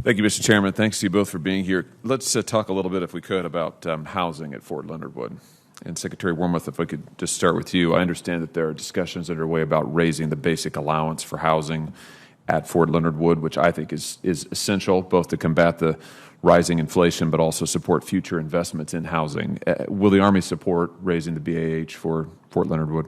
Thank you, Mr. Chairman. Thanks to you both for being here. Let's talk a little bit, if we could, about housing at Fort Leonard Wood. And Secretary Wormuth, if I could just start with you. I understand that there are discussions underway about raising the basic allowance for housing at Fort Leonard Wood, which I think is essential both to combat the rising inflation but also support future investments in housing. Will the Army support raising the BAH for Fort Leonard Wood?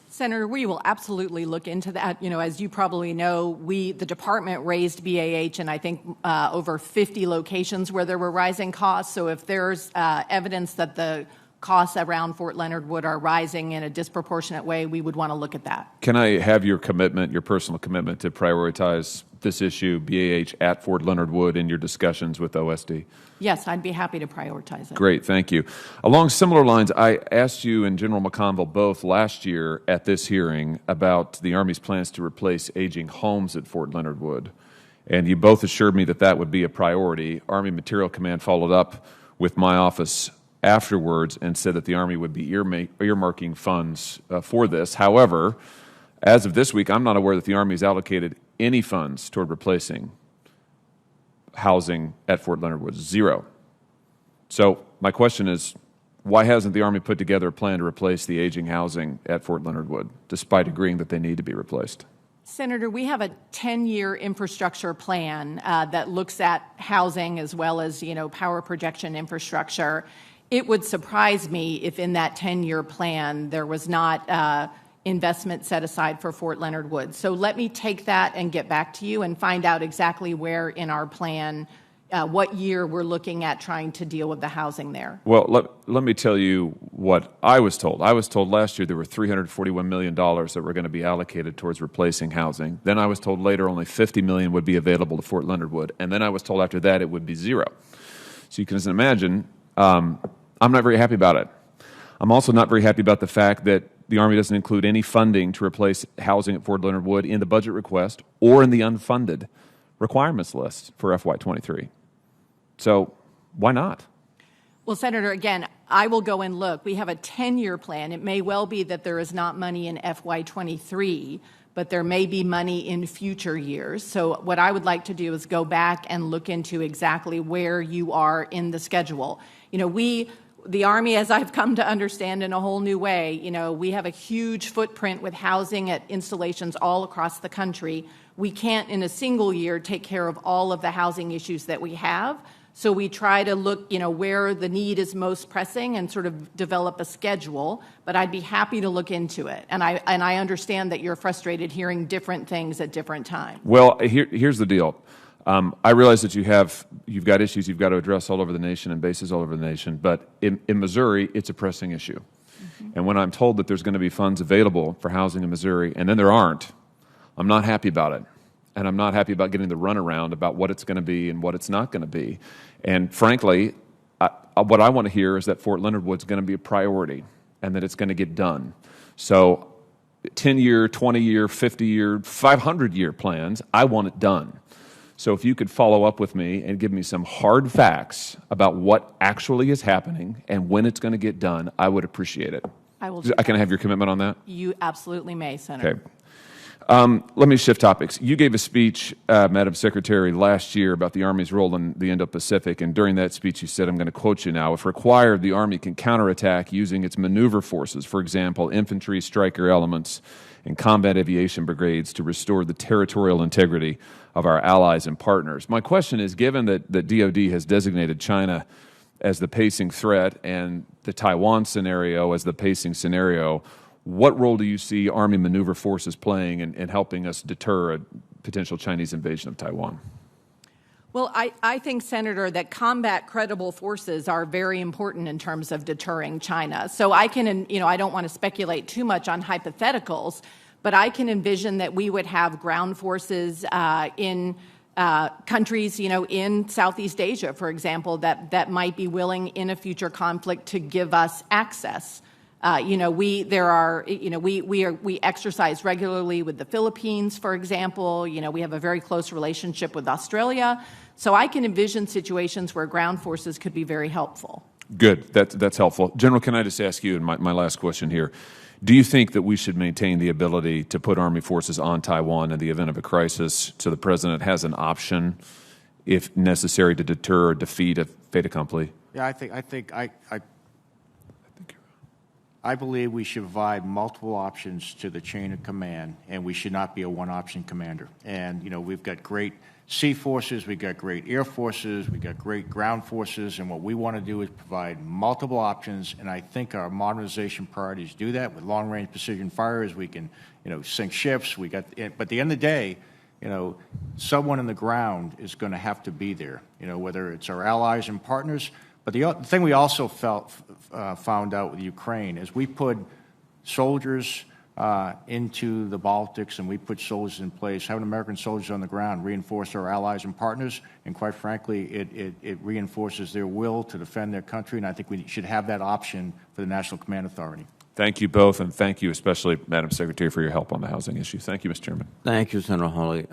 Senator, we will absolutely look into that. You know, as you probably know, the department raised BAH in, I think, over 50 locations where there were rising costs. So if there's evidence that the costs around Fort Leonard Wood are rising in a disproportionate way, we would want to look at that. Can I have your commitment, your personal commitment, to prioritize this issue, BAH, at Fort Leonard Wood in your discussions with OSD? Yes, I'd be happy to prioritize it. Great, thank you. Along similar lines, I asked you and General McConville both last year at this hearing about the Army's plans to replace aging homes at Fort Leonard Wood, and you both assured me that that would be a priority. Army Material Command followed up with my office afterwards and said that the Army would be earmarking funds for this. However, as of this week, I'm not aware that the Army has allocated any funds toward replacing housing at Fort Leonard Wood. Zero. So my question is, why hasn't the Army put together a plan to replace the aging housing at Fort Leonard Wood, despite agreeing that they need to be replaced? Senator, we have a 10-year infrastructure plan that looks at housing as well as, power projection infrastructure. It would surprise me if in that 10-year plan there was not investment set aside for Fort Leonard Wood. So let me take that and get back to you and find out exactly where in our plan, what year we're looking at trying to deal with the housing there. Well, let me tell you what I was told. I was told last year there were $341 million that were going to be allocated towards replacing housing. Then I was told later only $50 million would be available to Fort Leonard Wood. And then I was told after that it would be zero. So you can imagine, I'm not very happy about it. I'm also not very happy about the fact that the Army doesn't include any funding to replace housing at Fort Leonard Wood in the budget request or in the unfunded requirements list for FY23. So why not? Well, Senator, again, I will go and look. We have a 10-year plan. It may well be that there is not money in FY23, but there may be money in future years. So what I would like to do is go back and look into exactly where you are in the schedule. The Army, as I've come to understand in a whole new way, we have a huge footprint with housing at installations all across the country. We can't in a single year take care of all of the housing issues that we have. So we try to look, where the need is most pressing and sort of develop a schedule. But I'd be happy to look into it. And I understand that you're frustrated hearing different things at different times. Well, here's the deal. I realize that you've got issues you've got to address all over the nation and bases all over the nation, but in Missouri, it's a pressing issue. Mm-hmm. And when I'm told that there's going to be funds available for housing in Missouri, and then there aren't, I'm not happy about it. And I'm not happy about getting the runaround about what it's going to be and what it's not going to be. And frankly, what I want to hear is that Fort Leonard Wood's going to be a priority and that it's going to get done. So 10-year, 20-year, 50-year, 500-year plans, I want it done. So if you could follow up with me and give me some hard facts about what actually is happening and when it's going to get done, I would appreciate it. I will. Can I have your commitment on that? You absolutely may, Senator. Okay. Let me shift topics. You gave a speech, Madam Secretary, last year about the Army's role in the Indo-Pacific, and during that speech you said, I'm going to quote you now, if required, the Army can counterattack using its maneuver forces, for example, infantry, striker elements, and combat aviation brigades to restore the territorial integrity of our allies and partners. My question is, given that the DoD has designated China as the pacing threat and the Taiwan scenario as the pacing scenario, what role do you see Army maneuver forces playing in helping us deter a potential Chinese invasion of Taiwan? Well, I think, Senator, that combat credible forces are very important in terms of deterring China. So I can, I don't want to speculate too much on hypotheticals, but I can envision that we would have ground forces in countries, in Southeast Asia, for example, that might be willing in a future conflict to give us access. We exercise regularly with the Philippines, for example. We have a very close relationship with Australia. So I can envision situations where ground forces could be very helpful. Good. That's helpful. General, can I just ask you, and my last question here, do you think that we should maintain the ability to put Army forces on Taiwan in the event of a crisis so the President has an option if necessary, to deter or defeat a fait accompli. Yeah, I believe we should provide multiple options to the chain of command, and we should not be a one-option commander. And, you know, we've got great sea forces, we've got great air forces, we've got great ground forces, and what we want to do is provide multiple options, and I think our modernization priorities do that. With long-range precision fires, we can, you know, sink ships. But at the end of the day, you know, someone on the ground is going to have to be there, you know, whether it's our allies and partners. But the thing we also found out with Ukraine is we put soldiers into the Baltics, and we put soldiers in place. Having American soldiers on the ground reinforce our allies and partners, and quite frankly, it reinforces their will to defend their country, and I think we should have that option for the National Command Authority. Thank you both, and thank you especially, Madam Secretary, for your help on the housing issue. Thank you, Mr. Chairman. Thank you, Senator Hawley.